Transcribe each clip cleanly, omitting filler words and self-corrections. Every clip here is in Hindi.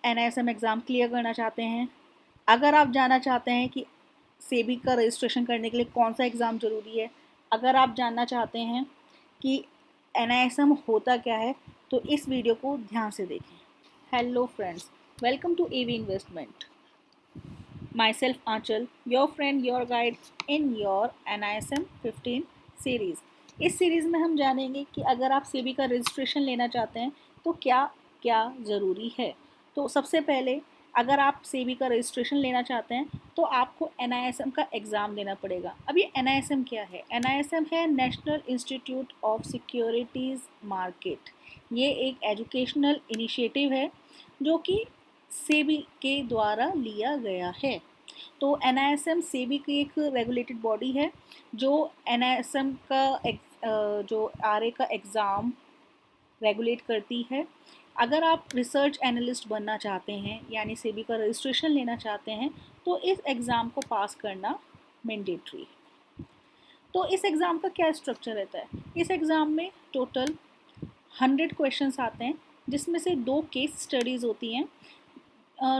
NISM एग्ज़ाम क्लियर करना चाहते हैं, अगर आप जानना चाहते हैं कि सेबी का रजिस्ट्रेशन करने के लिए कौन सा एग्ज़ाम ज़रूरी है, अगर आप जानना चाहते हैं कि NISM होता क्या है, तो इस वीडियो को ध्यान से देखें। Hello friends, welcome to AV investment. Myself Aanchal, your friend, your guide in your NISM 15 series. इस सीरीज़ में हम जानेंगे कि अगर आप सेबी का रजिस्ट्रेशन लेना चाहते हैं तो क्या क्या ज़रूरी है। तो सबसे पहले अगर आप सेबी का रजिस्ट्रेशन लेना चाहते हैं तो आपको NISM का एग्ज़ाम देना पड़ेगा। अब ये NISM क्या है? NISM है national institute of securities market. ये एक एजुकेशनल इनिशिएटिव है जो कि सेबी के द्वारा लिया गया है। तो NISM सेबी की एक रेगुलेटेड बॉडी है जो NISM का जो RA का एग्ज़ाम रेगुलेट करती है। अगर आप रिसर्च एनालिस्ट बनना चाहते हैं यानी सेबी का रजिस्ट्रेशन लेना चाहते हैं तो इस एग्ज़ाम को पास करना मैंडेटरी है। तो इस एग्ज़ाम का क्या स्ट्रक्चर रहता है? इस एग्ज़ाम में टोटल 100 क्वेश्चंस आते हैं जिसमें से 2 केस स्टडीज़ होती हैं।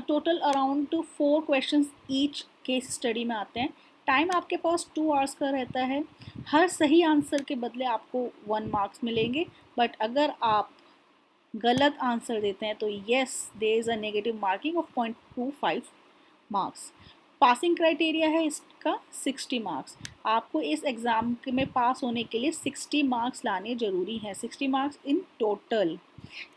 Total around 4 questions each case study में आते हैं। टाइम आपके पास 2 आवर्स का रहता है। हर सही आंसर के बदले आपको 1 मार्क्स मिलेंगे, बट अगर आप गलत आंसर देते हैं तो yes there is a negative marking of 0.25 marks. Passing criteria है इसका 60 मार्क्स। आपको इस एग्ज़ाम में पास होने के लिए 60 मार्क्स लाने ज़रूरी हैं, 60 मार्क्स इन टोटल।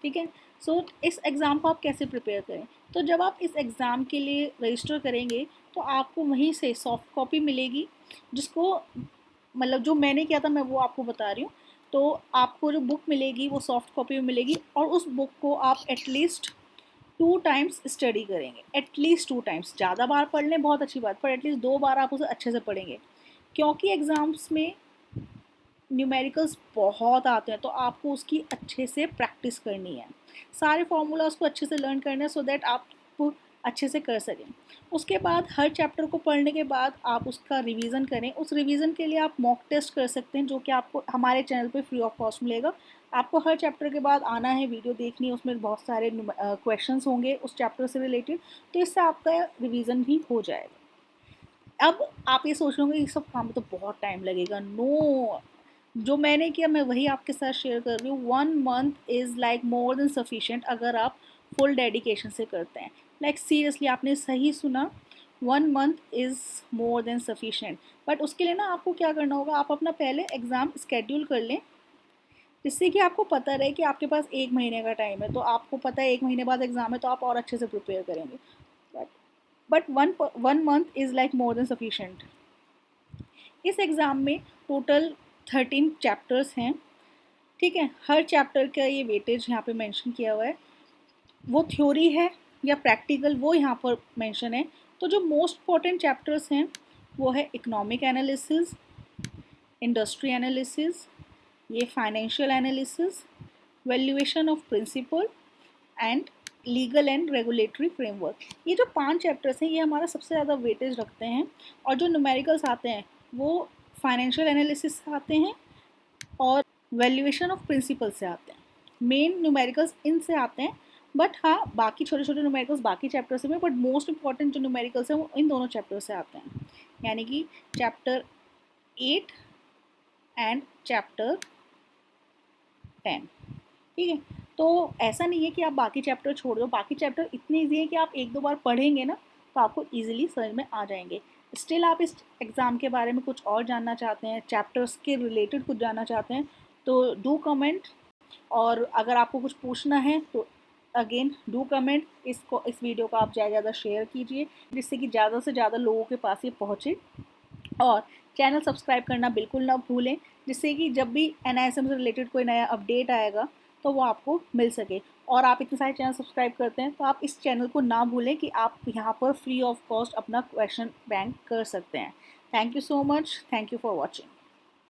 ठीक है। सो इस एग्ज़ाम को आप कैसे प्रिपेयर करें? तो जब आप इस एग्ज़ाम के लिए रजिस्टर करेंगे तो आपको वहीं से सॉफ्ट कॉपी मिलेगी, जिसको मतलब जो मैंने किया था मैं वो आपको बता रही हूँ। तो आपको जो बुक मिलेगी वो सॉफ्ट कॉपी में मिलेगी और उस बुक को आप एटलीस्ट 2 टाइम्स स्टडी करेंगे। एटलीस्ट 2 टाइम्स, ज़्यादा बार पढ़ लें बहुत अच्छी बात, पर एटलीस्ट 2 बार आप उसे अच्छे से पढ़ेंगे, क्योंकि एग्ज़ाम्स में न्यूमेरिकल्स बहुत आते हैं तो आपको उसकी अच्छे से प्रैक्टिस करनी है। सारे फार्मूलाज को अच्छे से लर्न करना है सो दैट आप अच्छे से कर सकें। उसके बाद हर चैप्टर को पढ़ने के बाद आप उसका रिवीजन करें। उस रिवीजन के लिए आप मॉक टेस्ट कर सकते हैं जो कि आपको हमारे चैनल पे फ्री ऑफ कॉस्ट मिलेगा। आपको हर चैप्टर के बाद आना है, वीडियो देखनी है, उसमें बहुत सारे क्वेश्चंस होंगे उस चैप्टर से रिलेटेड, तो इससे आपका रिवीजन भी हो जाएगा। अब आप ये सोच रहे ये सब काम में तो बहुत टाइम लगेगा। नो, जो मैंने किया मैं वही आपके साथ शेयर कर रही हूँ। 1 month is like more than sufficient अगर आप फुल डेडिकेशन से करते हैं। लाइक सीरियसली आपने सही सुना, 1 month is more than sufficient. But उसके लिए ना आपको क्या करना होगा, आप अपना पहले एग्ज़ाम स्केड्यूल कर लें, जिससे कि आपको पता रहे कि आपके पास 1 महीने का टाइम है। तो आपको पता है 1 महीने बाद एग्ज़ाम है तो आप और अच्छे से प्रिपेयर करेंगे। But 1 month is like more than sufficient. इस एग्ज़ाम में टोटल 13 चैप्टर्स हैं। ठीक है, हर चैप्टर का ये वेटेज यहाँ पे मेंशन किया हुआ है। वो थ्योरी है या प्रैक्टिकल वो यहाँ पर मेंशन है। तो जो मोस्ट इम्पॉर्टेंट चैप्टर्स हैं वो है इकोनॉमिक एनालिसिस, इंडस्ट्री एनालिसिस, ये financial analysis, valuation of principal and legal and regulatory framework. ये जो 5 चैप्टर्स हैं ये हमारा सबसे ज़्यादा वेटेज रखते हैं। और जो न्यूमेरिकल्स आते हैं वो फाइनेंशियल एनालिसिस से आते हैं और वैल्यूएशन ऑफ प्रिंसिपल से आते हैं। मेन न्यूमेरिकल्स इनसे आते हैं, बट हाँ बाकी छोटे छोटे न्यूमेरिकल्स बाकी चैप्टर से में, बट मोस्ट इंपॉर्टेंट जो न्यूमेरिकल्स हैं वो इन दोनों चैप्टर से आते हैं, यानी कि चैप्टर 8 एंड चैप्टर 10। ठीक है, तो ऐसा नहीं है कि आप बाकी चैप्टर छोड़ दो, बाकी चैप्टर इतने ईजी है कि आप 1-2 बार पढ़ेंगे ना तो आपको ईजिली समझ में आ जाएंगे। स्टिल आप इस एग्ज़ाम के बारे में कुछ और जानना चाहते हैं, चैप्टर्स के रिलेटेड कुछ जानना चाहते हैं तो डू कमेंट। और अगर आपको कुछ पूछना है तो अगेन डू कमेंट। इस वीडियो को आप ज़्यादा से ज़्यादा शेयर कीजिए जिससे कि ज़्यादा से ज़्यादा लोगों के पास ये पहुँचे। और चैनल सब्सक्राइब करना बिल्कुल ना भूलें, जिससे कि जब भी NISM से रिलेटेड कोई नया अपडेट आएगा तो वो आपको मिल सके। और आप इतने सारे चैनल सब्सक्राइब करते हैं तो आप इस चैनल को ना भूलें कि आप यहाँ पर फ्री ऑफ कॉस्ट अपना क्वेश्चन बैंक कर सकते हैं। Thank you so much, thank you for watching.